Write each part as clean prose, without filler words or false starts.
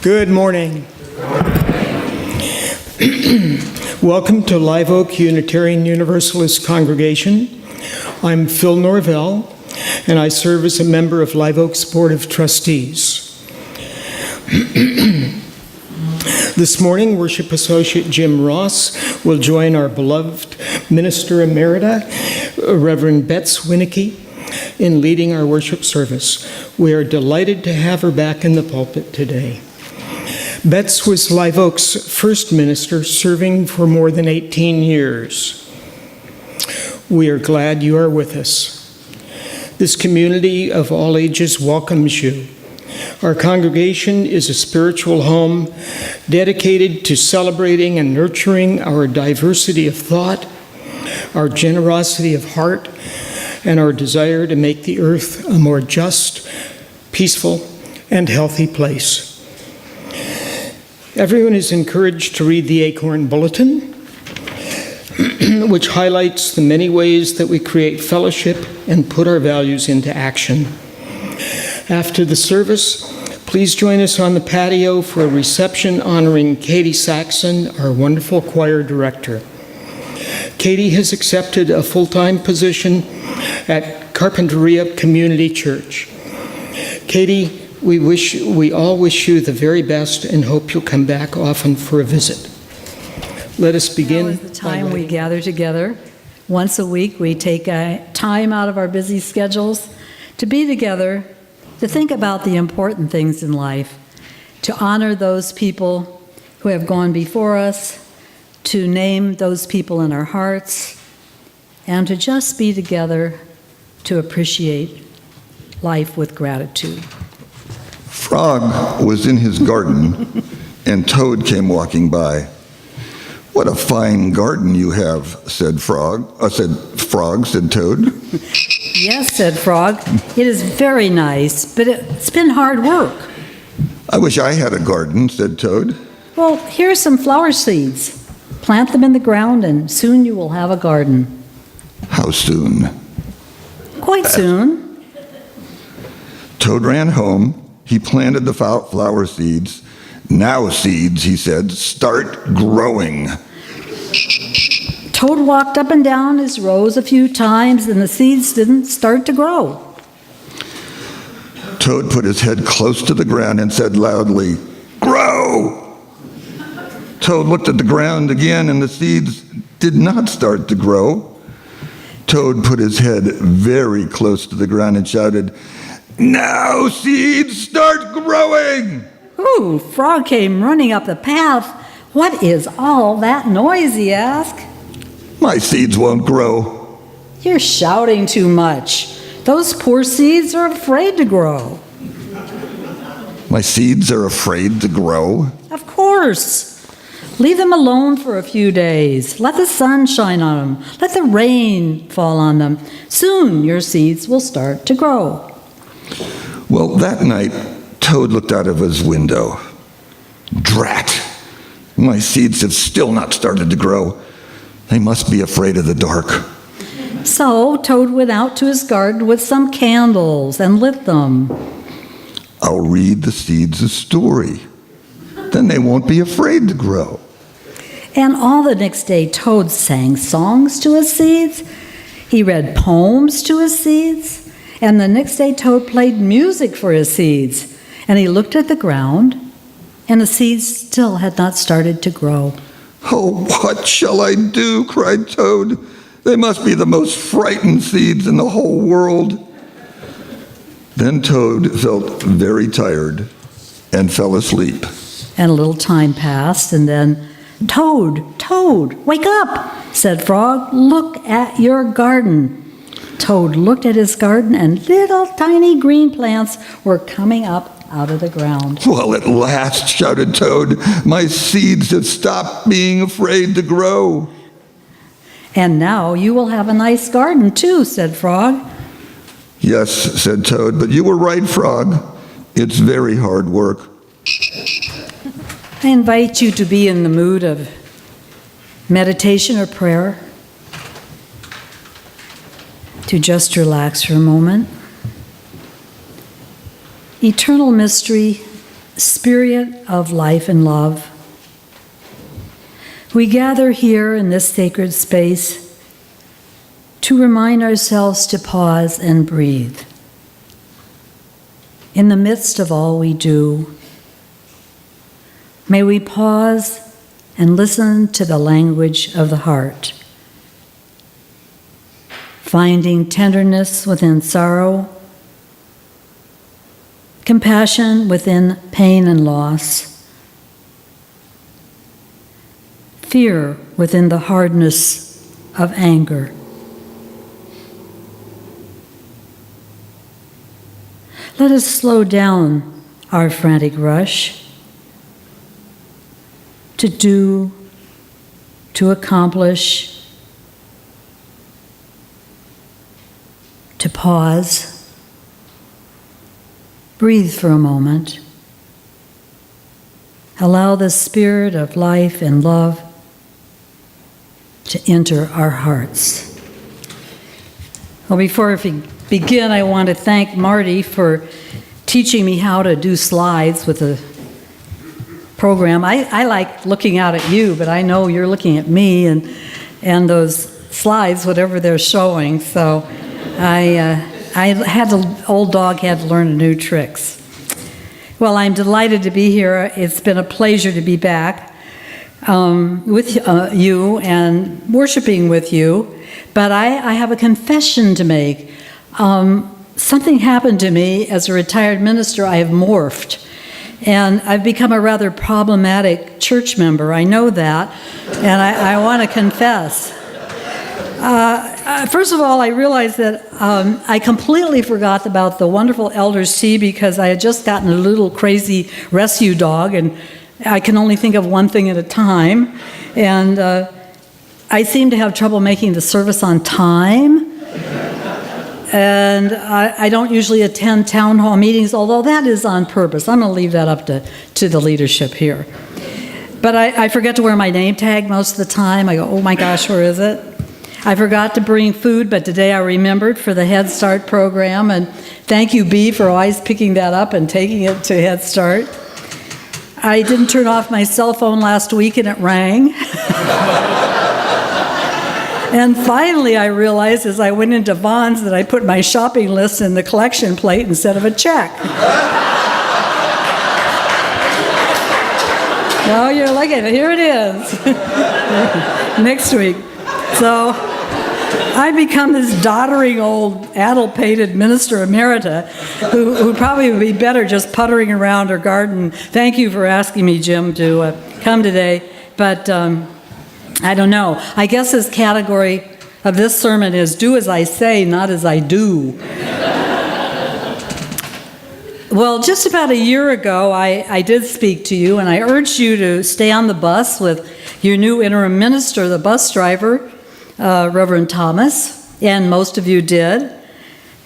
Good morning. Welcome to Live Oak Unitarian Universalist Congregation. I'm Phil Norvell, and I serve as a member of Live Oak's Board of Trustees. This morning, Worship Associate Jim Ross will join our beloved Minister Emerita, Reverend Bets Wienecke, in leading our worship service. We are delighted to have her back in the pulpit today. Bets was Live Oak's first minister, serving for more than 18 years. We are glad you are with us. This community of all ages welcomes you. Our congregation is a spiritual home dedicated to celebrating and nurturing our diversity of thought, our generosity of heart, and our desire to make the earth a more just, peaceful, and healthy place. Everyone is encouraged to read the Acorn Bulletin, which highlights the many ways that we create fellowship and put our values into action. After the service, please join us on the patio for a reception honoring Katie Saxon, our wonderful choir director. Katie has accepted a full-time position at Carpinteria Community Church. Katie, we all wish you the very best and hope you'll come back often for a visit. Let us begin. Now is the time we gather together. Once a week, we take time out of our busy schedules to be together, to think about the important things in life, to honor those people who have gone before us, to name those people in our hearts, and to just be together to appreciate life with gratitude. Frog was in his garden, and Toad came walking by. "What a fine garden you have," said Frog. Said Toad. "Yes," said Frog, "it is very nice, but it's been hard work." "I wish I had a garden," said Toad. "Well, here are some flower seeds. Plant them in the ground, and soon you will have a garden." "How soon?" "Quite soon." Toad ran home. He planted the flower seeds. "Now, seeds," he said, "start growing." Toad walked up and down his rows a few times, and the seeds didn't start to grow. Toad put his head close to the ground and said loudly, "Grow!" Toad looked at the ground again, and the seeds did not start to grow. Toad put his head very close to the ground and shouted, "Now, seeds, start growing!" Ooh, Frog came running up the path. "What is all that noise?" he asked. "My seeds won't grow." "You're shouting too much. Those poor seeds are afraid to grow." "My seeds are afraid to grow?" "Of course. Leave them alone for a few days. Let the sun shine on them. Let the rain fall on them. Soon your seeds will start to grow." Well, that night, Toad looked out of his window. "Drat! My seeds have still not started to grow. They must be afraid of the dark." So Toad went out to his garden with some candles and lit them. "I'll read the seeds a story. Then they won't be afraid to grow." And all the next day, Toad sang songs to his seeds. He read poems to his seeds. And the next day, Toad played music for his seeds. And he looked at the ground, and the seeds still had not started to grow. "Oh, what shall I do?" cried Toad. "They must be the most frightened seeds in the whole world." Then Toad felt very tired and fell asleep. And a little time passed, and then, "Toad, Toad, wake up," said Frog. "Look at your garden." Toad looked at his garden, and little tiny green plants were coming up out of the ground. "Well, at last," shouted Toad, "my seeds have stopped being afraid to grow." "And now you will have a nice garden too," said Frog. "Yes," said Toad, "but you were right, Frog. It's very hard work." I invite you to be in the mood of meditation or prayer, to just relax for a moment. Eternal mystery, Spirit of life and love, we gather here in this sacred space to remind ourselves to pause and breathe. In the midst of all we do, may we pause and listen to the language of the heart, finding tenderness within sorrow, compassion within pain and loss, fear within the hardness of anger. Let us slow down our frantic rush to do, to accomplish, to pause. Breathe for a moment. Allow the spirit of life and love to enter our hearts. Well, before we begin, I want to thank Marty for teaching me how to do slides with the program. I like looking out at you, but I know you're looking at me and those slides, whatever they're showing. So the old dog had to learn new tricks. Well, I'm delighted to be here. It's been a pleasure to be back with you and worshiping with you. But I have a confession to make. Something happened to me as a retired minister. I have morphed. And I've become a rather problematic church member. I know that. And I want to confess. First of all, I realized that I completely forgot about the wonderful Elder's Tea because I had just gotten a little crazy rescue dog, and I can only think of one thing at a time. And I seem to have trouble making the service on time. And I don't usually attend town hall meetings, although that is on purpose. I'm going to leave that up to the leadership here. But I forget to wear my name tag most of the time. I go, oh my gosh, where is it? I forgot to bring food, but today I remembered for the Head Start program, and thank you, B, for always picking that up and taking it to Head Start. I didn't turn off my cell phone last week, and it rang. And finally, I realized as I went into Vaughn's that I put my shopping list in the collection plate instead of a check. Now you're looking, here it is. Next week. So I become this doddering old addle-pated minister emerita who probably would be better just puttering around her garden. Thank you for asking me, Jim, to come today. But I don't know. I guess this category of this sermon is do as I say, not as I do. Well, just about a year ago, I did speak to you, and I urged you to stay on the bus with your new interim minister, the bus driver, Reverend Thomas, and most of you did.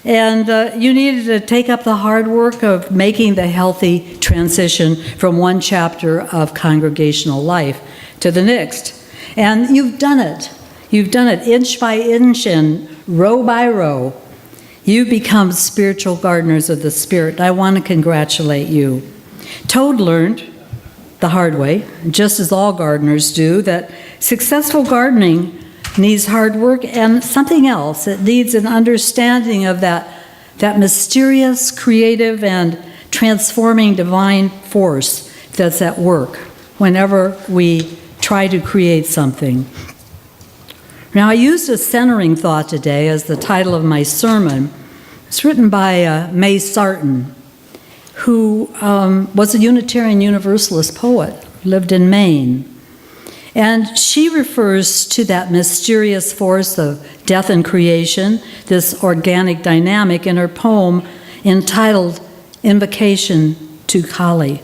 And you needed to take up the hard work of making the healthy transition from one chapter of congregational life to the next. And you've done it. You've done it inch by inch and row by row. You've become spiritual gardeners of the Spirit. I want to congratulate you. Toad learned the hard way, just as all gardeners do, that successful gardening needs hard work and something else. It needs an understanding of that mysterious, creative, and transforming divine force that's at work whenever we try to create something. Now, I used a centering thought today as the title of my sermon. It's written by May Sarton, who was a Unitarian Universalist poet, lived in Maine. And she refers to that mysterious force of death and creation, this organic dynamic, in her poem entitled Invocation to Kali.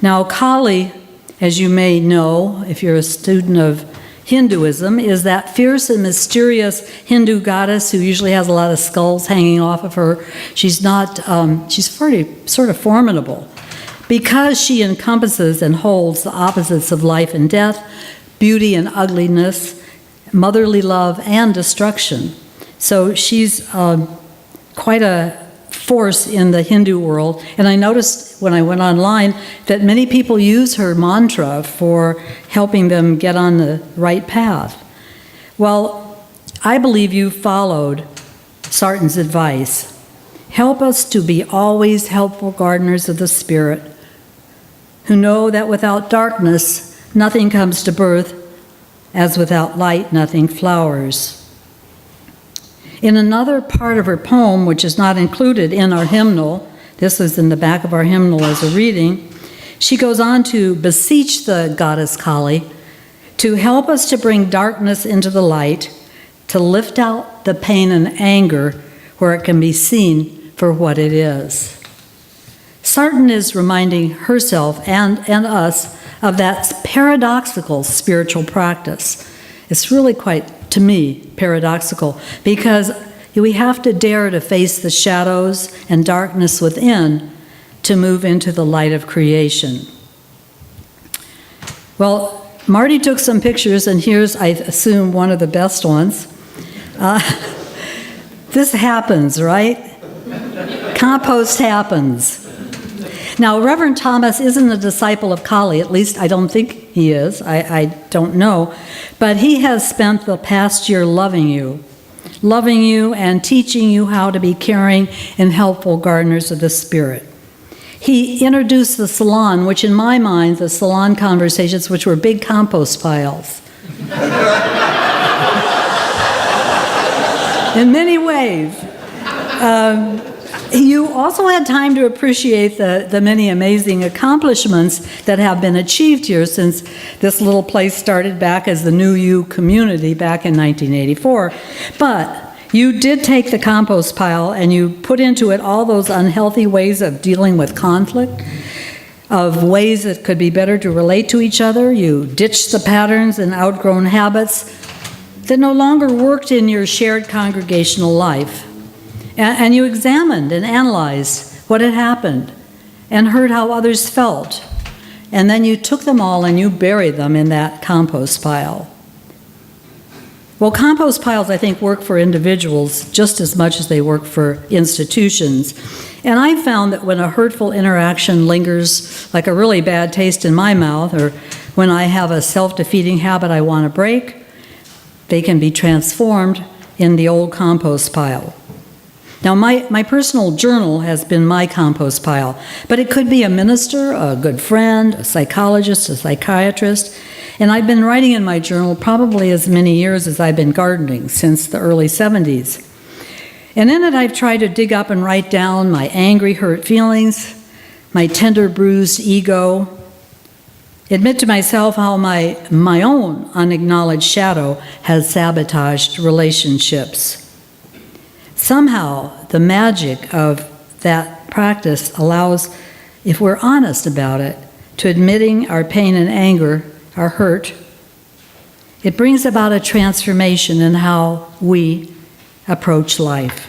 Now, Kali, as you may know, if you're a student of Hinduism, is that fierce and mysterious Hindu goddess who usually has a lot of skulls hanging off of her. She's pretty sort of formidable because she encompasses and holds the opposites of life and death, beauty and ugliness, motherly love and destruction. So she's quite a force in the Hindu world. And I noticed when I went online that many people use her mantra for helping them get on the right path. Well, I believe you followed Sarton's advice. Help us to be always helpful gardeners of the Spirit, who know that without darkness, nothing comes to birth, as without light, nothing flowers. In another part of her poem, which is not included in our hymnal, this is in the back of our hymnal as a reading, she goes on to beseech the goddess Kali to help us to bring darkness into the light, to lift out the pain and anger where it can be seen for what it is. Sarton is reminding herself and us of that paradoxical spiritual practice. It's really quite, to me, paradoxical, because we have to dare to face the shadows and darkness within to move into the light of creation. Well, Marty took some pictures, and here's, I assume, one of the best ones. This happens, right? Compost happens. Now, Reverend Thomas isn't a disciple of Kali, at least I don't think he is, I don't know, but he has spent the past year loving you and teaching you how to be caring and helpful gardeners of the Spirit. He introduced the salon, which in my mind, the salon conversations, which were big compost piles. In many ways. You also had time to appreciate the many amazing accomplishments that have been achieved here since this little place started back as the New You community back in 1984. But you did take the compost pile and you put into it all those unhealthy ways of dealing with conflict, of ways that could be better to relate to each other. You ditched the patterns and outgrown habits that no longer worked in your shared congregational life. And you examined and analyzed what had happened and heard how others felt. And then you took them all and you buried them in that compost pile. Well, compost piles, I think, work for individuals just as much as they work for institutions. And I found that when a hurtful interaction lingers like a really bad taste in my mouth, or when I have a self-defeating habit I want to break, they can be transformed in the old compost pile. Now, my personal journal has been my compost pile, but it could be a minister, a good friend, a psychologist, a psychiatrist, and I've been writing in my journal probably as many years as I've been gardening, since the early 70s. And in it, I've tried to dig up and write down my angry, hurt feelings, my tender, bruised ego, admit to myself how my own unacknowledged shadow has sabotaged relationships. Somehow, the magic of that practice allows, if we're honest about it, to admitting our pain and anger, our hurt. It brings about a transformation in how we approach life.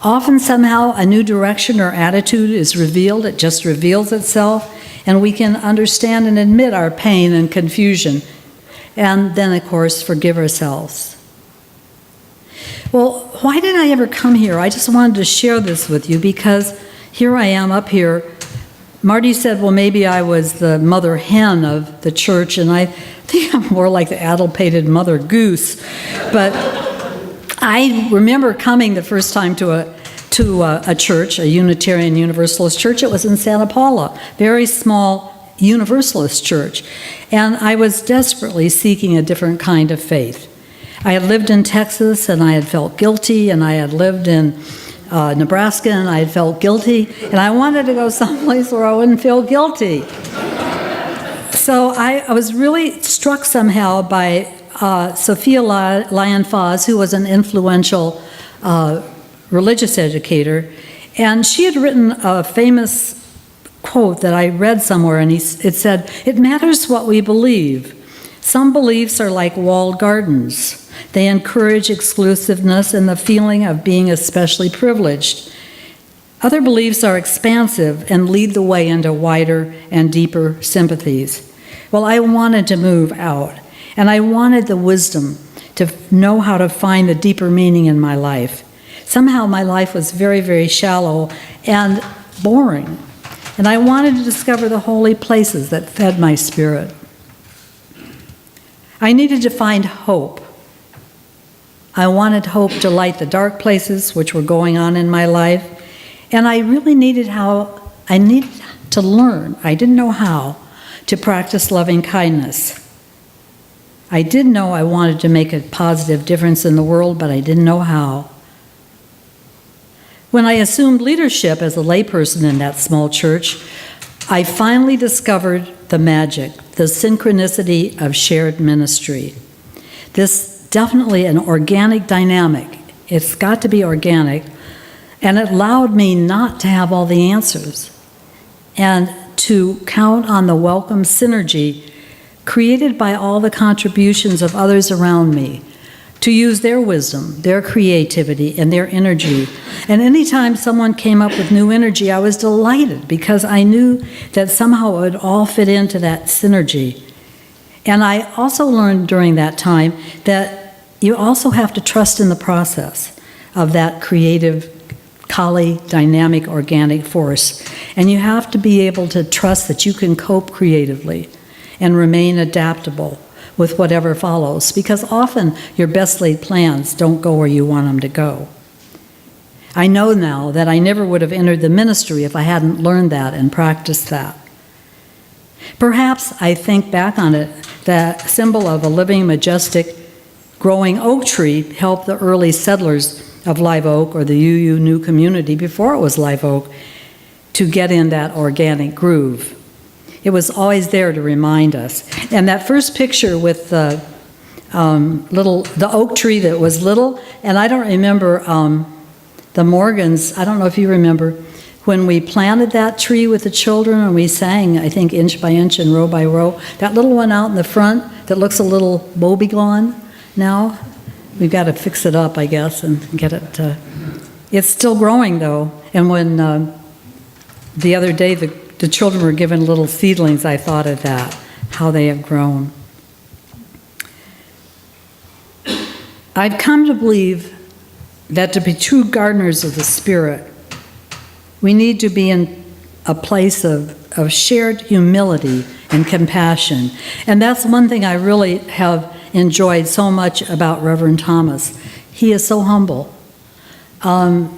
Often, somehow, a new direction or attitude is revealed. It just reveals itself, and we can understand and admit our pain and confusion, and then, of course, forgive ourselves. Well, why did I ever come here? I just wanted to share this with you because here I am up here. Marty said, well, maybe I was the mother hen of the church, and I think I'm more like the addle-pated mother goose. But I remember coming the first time to a church, a Unitarian Universalist church. It was in Santa Paula, very small Universalist church. And I was desperately seeking a different kind of faith. I had lived in Texas, and I had felt guilty, and I had lived in Nebraska, and I had felt guilty, and I wanted to go someplace where I wouldn't feel guilty. So I was really struck somehow by Sophia Lyon-Fahs, who was an influential religious educator, and she had written a famous quote that I read somewhere, and it said, "It matters what we believe. Some beliefs are like walled gardens. They encourage exclusiveness and the feeling of being especially privileged. Other beliefs are expansive and lead the way into wider and deeper sympathies." Well, I wanted to move out, and I wanted the wisdom to know how to find the deeper meaning in my life. somehow my life was very, very shallow and boring. And I wanted to discover the holy places that fed my spirit. I needed to find hope. I wanted hope to light the dark places which were going on in my life. And I really needed to learn, I didn't know how, to practice loving kindness. I did know I wanted to make a positive difference in the world, but I didn't know how. When I assumed leadership as a layperson in that small church, I finally discovered the magic, the synchronicity of shared ministry. This definitely an organic dynamic. It's got to be organic. And it allowed me not to have all the answers and to count on the welcome synergy created by all the contributions of others around me, to use their wisdom, their creativity, and their energy. And anytime someone came up with new energy, I was delighted because I knew that somehow it would all fit into that synergy. And I also learned during that time that you also have to trust in the process of that creative, Kali, dynamic, organic force. And you have to be able to trust that you can cope creatively and remain adaptable with whatever follows, because often your best laid plans don't go where you want them to go. I know now that I never would have entered the ministry if I hadn't learned that and practiced that. Perhaps I think back on it, that symbol of a living, majestic, growing oak tree helped the early settlers of Live Oak, or the UU New Community before it was Live Oak, to get in that organic groove. It was always there to remind us. And that first picture with the oak tree that was little, and I don't remember the Morgans, I don't know if you remember, when we planted that tree with the children and we sang, I think, inch by inch and row by row, that little one out in the front that looks a little woebegone now, we've got to fix it up, I guess, and get it, it's still growing though. And when the other day the children were given little seedlings, I thought of that, how they have grown. I've come to believe that to be true gardeners of the Spirit, we need to be in a place of shared humility and compassion. And that's one thing I really have enjoyed so much about Reverend Thomas. He is so humble.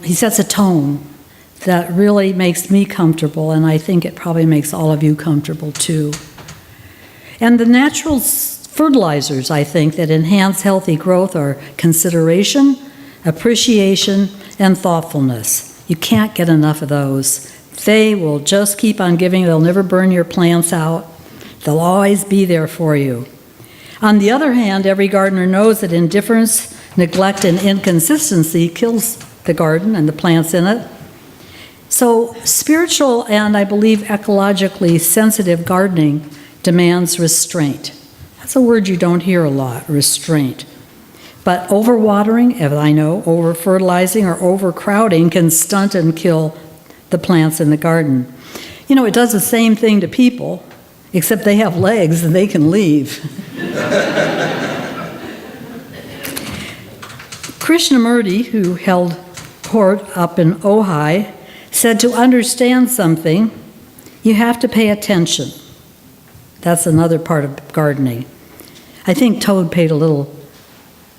He sets a tone that really makes me comfortable, and I think it probably makes all of you comfortable too. And the natural fertilizers, I think, that enhance healthy growth are consideration, appreciation, and thoughtfulness. You can't get enough of those. They will just keep on giving. They'll never burn your plants out. They'll always be there for you. On the other hand, every gardener knows that indifference, neglect, and inconsistency kills the garden and the plants in it. So spiritual and, I believe, ecologically sensitive gardening demands restraint. That's a word you don't hear a lot, restraint. But overwatering, as I know, over-fertilizing or overcrowding can stunt and kill the plants in the garden. You know, it does the same thing to people, except they have legs and they can leave. Krishnamurti, who held court up in Ojai, said to understand something, you have to pay attention. That's another part of gardening. I think Toad paid a little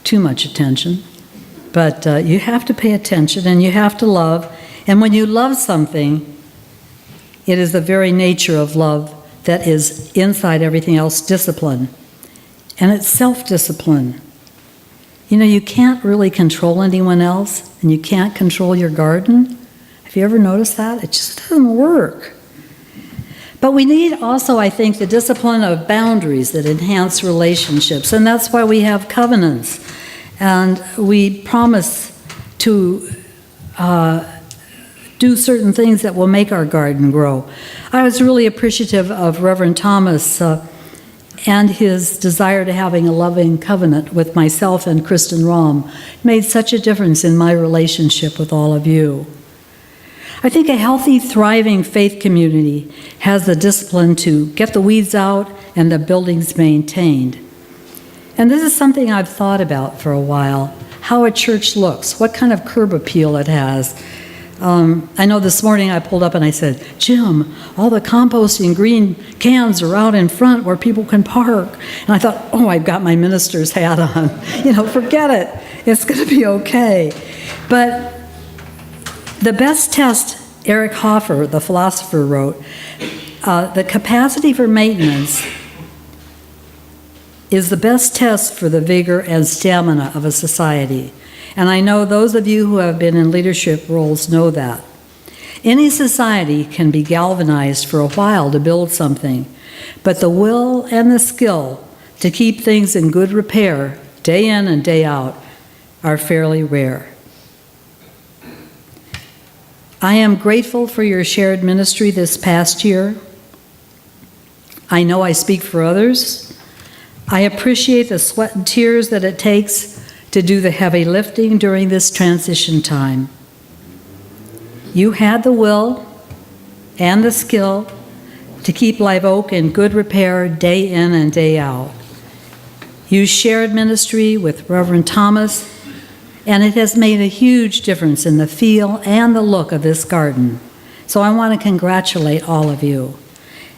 too much attention, but you have to pay attention and you have to love. And when you love something, it is the very nature of love that is inside everything else, discipline. And it's self-discipline. You know, you can't really control anyone else, and you can't control your garden. Have you ever noticed that? It just doesn't work. But we need also, I think, the discipline of boundaries that enhance relationships, and that's why we have covenants. And we promise to do certain things that will make our garden grow. I was really appreciative of Reverend Thomas and his desire to having a loving covenant with myself and Kristen Rahm. It made such a difference in my relationship with all of you. I think a healthy, thriving faith community has the discipline to get the weeds out and the buildings maintained. And this is something I've thought about for a while. how a church looks, what kind of curb appeal it has. I know this morning I pulled up and I said, Jim, all the composting green cans are out in front where people can park. And I thought, oh, I've got my minister's hat on. Forget it. It's going to be okay. But the best test, Eric Hoffer, the philosopher, wrote, the capacity for maintenance is the best test for the vigor and stamina of a society. And I know those of you who have been in leadership roles know that. Any society can be galvanized for a while to build something, but the will and the skill to keep things in good repair day in and day out are fairly rare. I am grateful for your shared ministry this past year. I know I speak for others. I appreciate the sweat and tears that it takes to do the heavy lifting during this transition time. You had the will and the skill to keep Live Oak in good repair day in and day out. You shared ministry with Reverend Thomas, and it has made a huge difference in the feel and the look of this garden. So I want to congratulate all of you,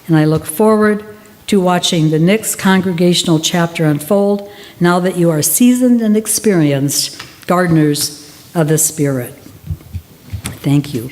and I look forward to watching the next congregational chapter unfold now that you are seasoned and experienced gardeners of the Spirit. Thank you.